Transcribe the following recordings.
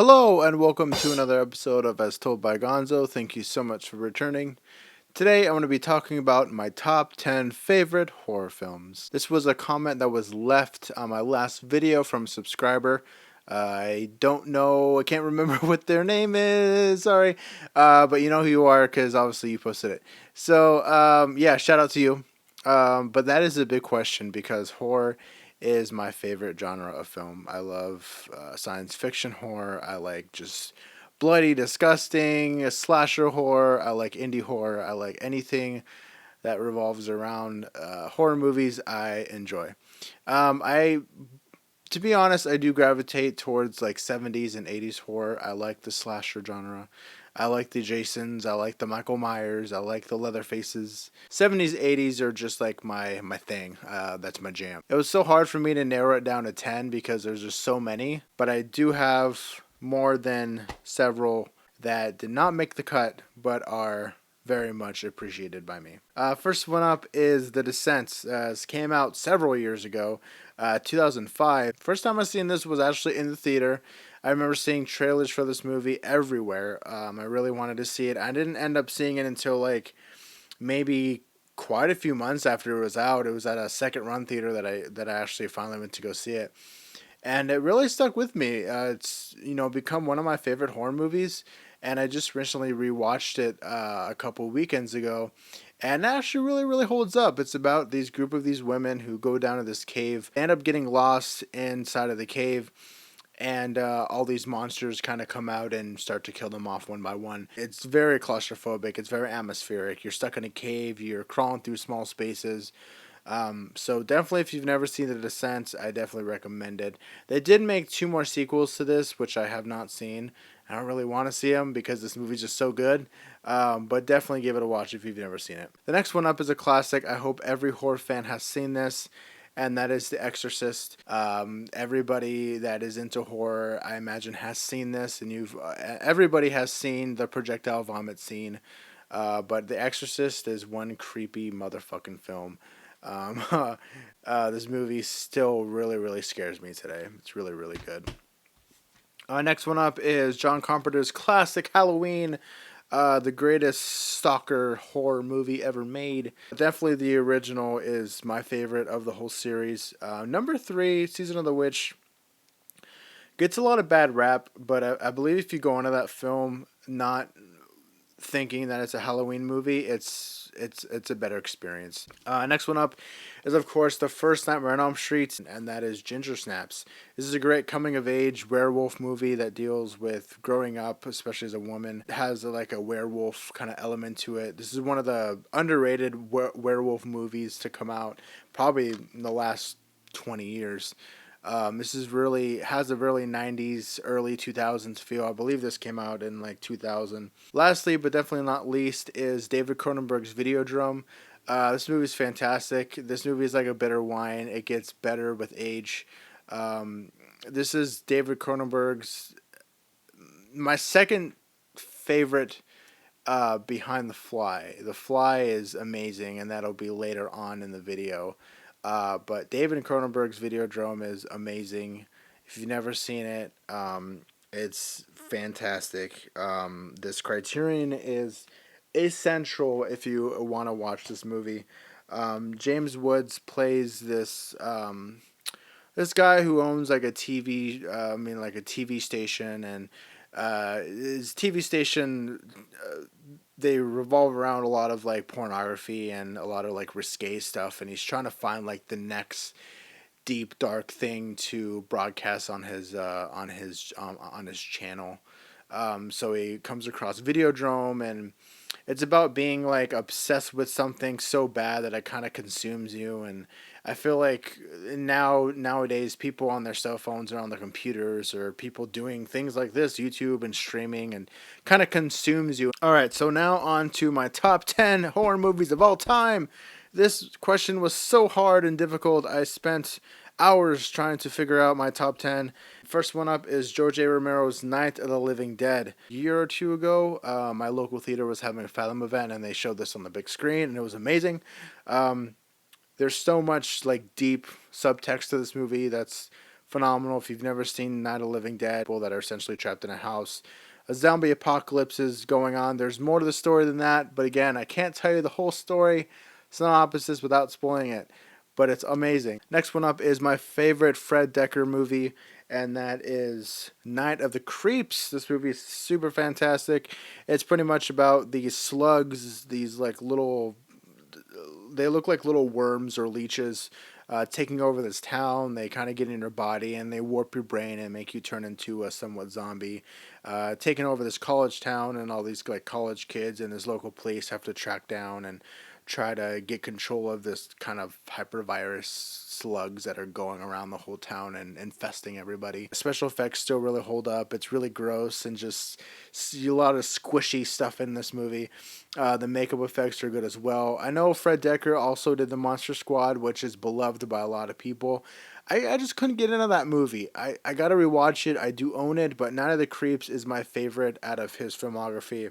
Hello and welcome to another episode of As Told by Gonzo. Thank you so much for returning. Today I'm going to be talking about my top 10 favorite horror films. This was a comment that was left on my last video from a subscriber. I don't know, I can't remember what their name is, sorry. But you know who you are because obviously you posted it. So yeah, shout out to you. But that is a big question because horror is my favorite genre of film. I love science fiction horror. I like just bloody, disgusting, slasher horror. I like indie horror. I like anything that revolves around horror movies. I enjoy. I, to be honest, I do gravitate towards like 70s and 80s horror. I like the slasher genre. I like the Jasons. I like the Michael Myers. I like the Leatherfaces. 70s, 80s are just like my thing. That's my jam. It was so hard for me to narrow it down to 10 because there's just so many. But I do have more than several that did not make the cut but are very much appreciated by me. First one up is The Descent. It came out several years ago, 2005. First time I seen this was actually in the theater. I remember seeing trailers for this movie everywhere. I really wanted to see it. I didn't end up seeing it until like maybe quite a few months after it was out. It was at a second run theater that I actually finally went to go see it. And it really stuck with me. It's become one of my favorite horror movies, and I just recently rewatched it a couple weekends ago, and it actually really holds up. It's about these group of these women who go down to this cave, end up getting lost inside of the cave, and all these monsters kind of come out and start to kill them off one by one. It's very claustrophobic. It's very atmospheric. You're stuck in a cave. You're crawling through small spaces. So definitely, if you've never seen The Descent, I definitely recommend it. They did make two more sequels to this, which I have not seen. I don't really want to see them because this movie's just so good. But definitely give it a watch if you've never seen it. The next one up is a classic. I hope every horror fan has seen this, and that is The Exorcist. Everybody that is into horror, I imagine, has seen this, and everybody has seen the projectile vomit scene. But The Exorcist is one creepy motherfucking film. Um, this movie still really scares me today. It's really good. Next one up is John Carpenter's classic Halloween, the greatest stalker horror movie ever made. Definitely the original is my favorite of the whole series. Number 3, Season of the Witch, gets a lot of bad rap, but I believe if you go into that film not thinking that it's a Halloween movie, it's a better experience. Next one up is of course the first Nightmare on Elm Street, and that is Ginger Snaps. This is a great coming of age werewolf movie that deals with growing up, especially as a woman. It has like a werewolf kind of element to it. This is one of the underrated werewolf movies to come out probably in the last 20 years. This is really has a really 90s, early 2000s feel. I believe this came out in like 2000. Lastly, but definitely not least, is David Cronenberg's Videodrome. This movie is fantastic. This movie is like a bitter wine. It gets better with age. This is David Cronenberg's my second favorite behind The Fly. The Fly is amazing, and that'll be later on in the video. But David Cronenberg's Videodrome is amazing. If you've never seen it, it's fantastic. This Criterion is essential if you want to watch this movie. James Woods plays this guy who owns like a TV, like a TV station, and his TV station. They revolve around a lot of like pornography and a lot of like risque stuff, and he's trying to find like the next deep dark thing to broadcast on his channel. So he comes across Videodrome, and it's about being like obsessed with something so bad that it kind of consumes you. And I feel like nowadays people on their cell phones or on their computers, or people doing things like this, YouTube and streaming, and kind of consumes you. All right, so now on to my top 10 horror movies of all time. This question was so hard and difficult. I spent hours trying to figure out my top 10. First one up is George A. Romero's Night of the Living Dead. A year or two ago, my local theater was having a Fathom event, and they showed this on the big screen, and it was amazing. There's so much like deep subtext to this movie that's phenomenal. If you've never seen Night of the Living Dead, people that are essentially trapped in a house, a zombie apocalypse is going on. There's more to the story than that, but again, I can't tell you the whole story, synopsis, without spoiling it, but it's amazing. Next one up is my favorite Fred Dekker movie, and that is Night of the Creeps. This movie is super fantastic. It's pretty much about these slugs, these like little, they look like little worms or leeches, taking over this town. They kind of get in your body and they warp your brain and make you turn into a somewhat zombie. Taking over this college town, and all these like college kids and this local police have to track down and try to get control of this kind of hypervirus slugs that are going around the whole town and infesting everybody. Special effects still really hold up. It's really gross and just see a lot of squishy stuff in this movie. The makeup effects are good as well. I know Fred Dekker also did the Monster Squad, which is beloved by a lot of people. I just couldn't get into that movie. I gotta rewatch it. I do own it, but Night of the Creeps is my favorite out of his filmography.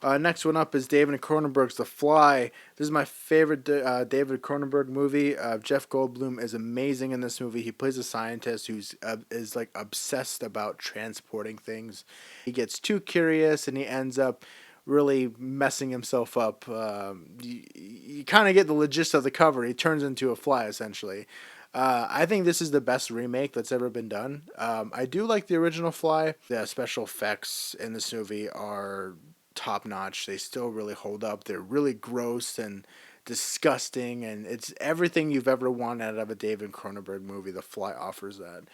Next one up is David Cronenberg's The Fly. This is my favorite David Cronenberg movie. Jeff Goldblum is amazing in this movie. He plays a scientist who's is like obsessed about transporting things. He gets too curious and he ends up really messing himself up. You kind of get the gist of the cover. He turns into a fly essentially. I think this is the best remake that's ever been done. I do like the original Fly. The special effects in this movie are top notch. They still really hold up. They're really gross and disgusting, and it's everything you've ever wanted out of a David Cronenberg movie. The Fly offers that.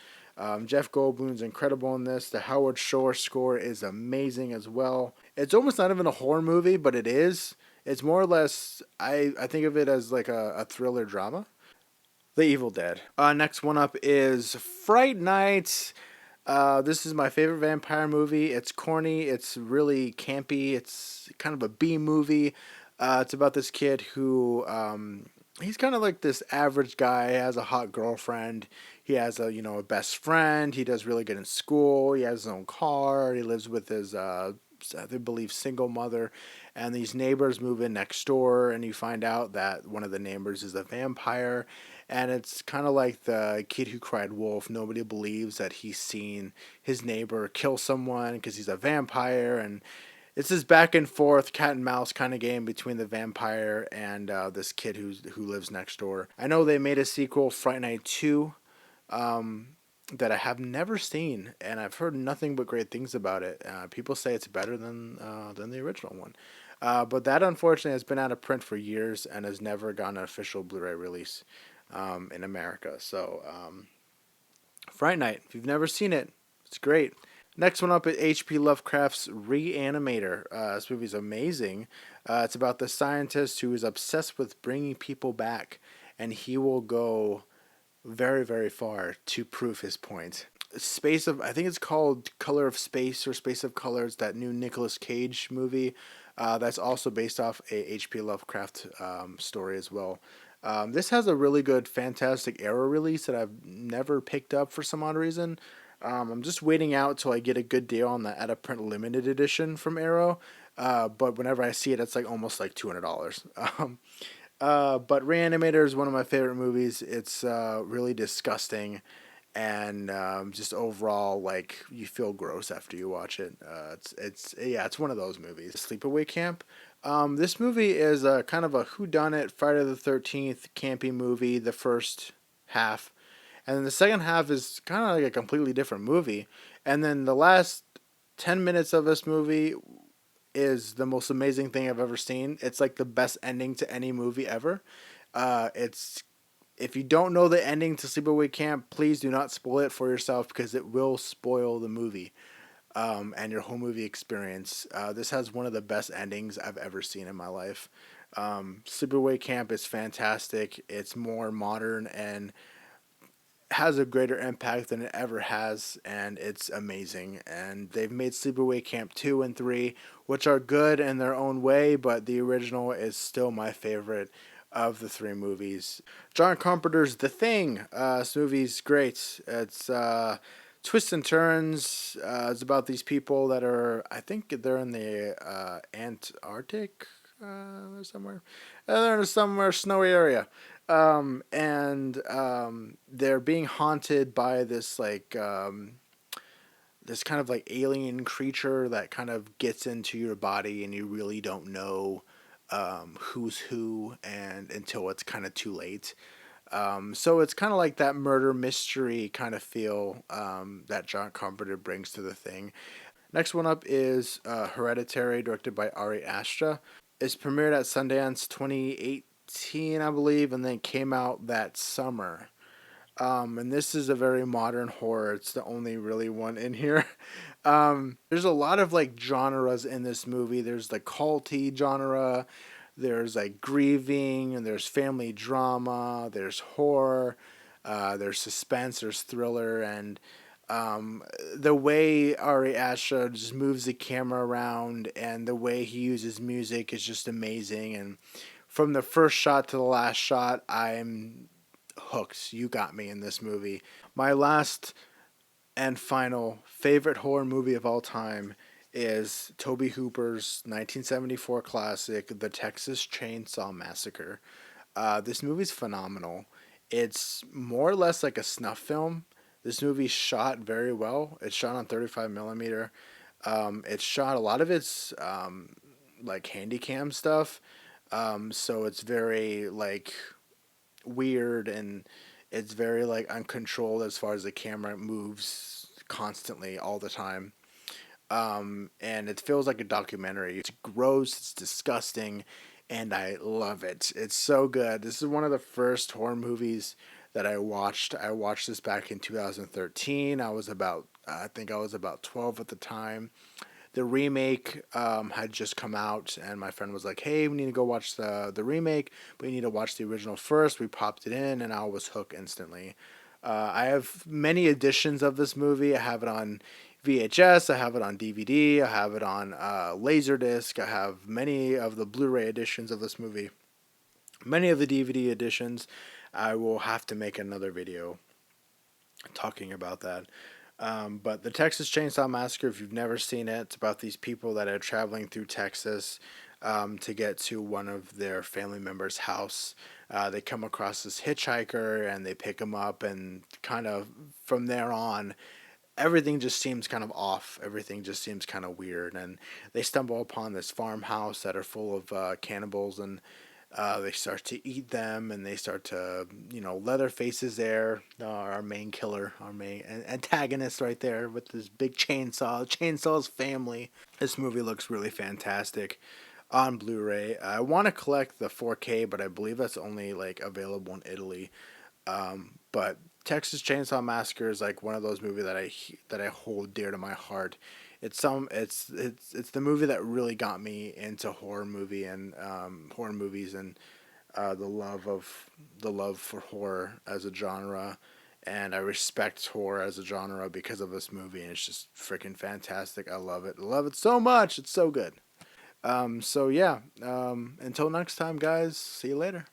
Jeff Goldblum's incredible in this. The Howard Shore score is amazing as well. It's almost not even a horror movie, but it is. It's more or less, I think of it as like a thriller drama. The Evil Dead. Next one up is Fright Night. This is my favorite vampire movie. It's corny. It's really campy. It's kind of a B movie. It's about this kid who he's kind of like this average guy. He has a hot girlfriend. He has a best friend. He does really good in school. He has his own car. He lives with his I believe single mother, and these neighbors move in next door, and you find out that one of the neighbors is a vampire, and it's kind of like the Kid Who Cried Wolf. Nobody believes that he's seen his neighbor kill someone because he's a vampire, and it's this back and forth cat and mouse kind of game between the vampire and this kid who lives next door. I know they made a sequel, Fright Night 2. That I have never seen, and I've heard nothing but great things about it. People say it's better than the original one, but that unfortunately has been out of print for years and has never gotten an official Blu-ray release in America. So, Fright Night, if you've never seen it, it's great. Next one up is H.P. Lovecraft's Reanimator. This movie's amazing. It's about the scientist who is obsessed with bringing people back, and he will go very, very far to prove his point. I think it's called Color of Space or Space of Colors, that new Nicolas Cage movie. That's also based off a H.P. Lovecraft story as well. This has a really good Fantastic Arrow release that I've never picked up for some odd reason. I'm just waiting out till I get a good deal on the out-of-print limited edition from Arrow. But whenever I see it, it's like almost like $200. But Reanimator is one of my favorite movies. It's really disgusting, and just overall, like, you feel gross after you watch it. It's one of those movies. Sleepaway Camp. This movie is a kind of a whodunit Friday the 13th campy movie. The first half, and then the second half is kind of like a completely different movie. And then the last 10 minutes of this movie is the most amazing thing I've ever seen. It's like the best ending to any movie ever. It's If you don't know the ending to Sleepaway Camp, please do not spoil it for yourself because it will spoil the movie and your whole movie experience. This has one of the best endings I've ever seen in my life. Sleepaway Camp is fantastic. It's more modern and has a greater impact than it ever has, and it's amazing. And they've made Sleepaway Camp 2 and 3, which are good in their own way, but the original is still my favorite of the three movies. John Carpenter's The Thing. This movie's great. It's twists and turns. It's about these people that are, I think they're in the Antarctic somewhere. They're in somewhere snowy area. They're being haunted by this this kind of like alien creature that kind of gets into your body, and you really don't know who's who, and until it's kind of too late. So it's kind of like that murder mystery kind of feel that John Carpenter brings to the thing. Next one up is Hereditary, directed by Ari Aster. It's premiered at Sundance 2018, I believe, and then came out that summer. And this is a very modern horror. It's the only really one in here. There's a lot of like genres in this movie. There's the culty genre, there's like grieving, and there's family drama, there's horror, there's suspense, there's thriller, and the way Ari Aster just moves the camera around and the way he uses music is just amazing. And from the first shot to the last shot, I'm hooked. You got me in this movie. My last and final favorite horror movie of all time is Tobe Hooper's 1974 classic, The Texas Chainsaw Massacre. This movie's phenomenal. It's more or less like a snuff film. This movie's shot very well. It's shot on 35 millimeter. It's shot, a lot of it's like handycam stuff. So it's very like weird, and it's very like uncontrolled as far as the camera moves constantly all the time. And it feels like a documentary. It's gross, it's disgusting, and I love it. It's so good. This is one of the first horror movies that I watched. I watched this back in 2013. I think I was about 12 at the time. The remake had just come out, and my friend was like, "Hey, we need to go watch the remake, but you need to watch the original first." We popped it in, and I was hooked instantly. I have many editions of this movie. I have it on VHS, I have it on DVD, I have it on Laserdisc. I have many of the Blu-ray editions of this movie. Many of the DVD editions. I will have to make another video talking about that. But the Texas Chainsaw Massacre, if you've never seen it, it's about these people that are traveling through Texas to get to one of their family members' house. They come across this hitchhiker and they pick him up, and kind of from there on, everything just seems kind of off. Everything just seems kind of weird. And they stumble upon this farmhouse that are full of cannibals, and they start to eat them, and they start to, Leatherface is there, our main killer, our main antagonist right there with this big chainsaw, Chainsaw's family. This movie looks really fantastic on Blu-ray. I want to collect the 4K, but I believe that's only like available in Italy. But Texas Chainsaw Massacre is like one of those movies that I hold dear to my heart. It's the movie that really got me into horror movies, and the love for horror as a genre, and I respect horror as a genre because of this movie, and it's just freaking fantastic. I love it. I love it so much. It's so good. So yeah. Until next time, guys. See you later.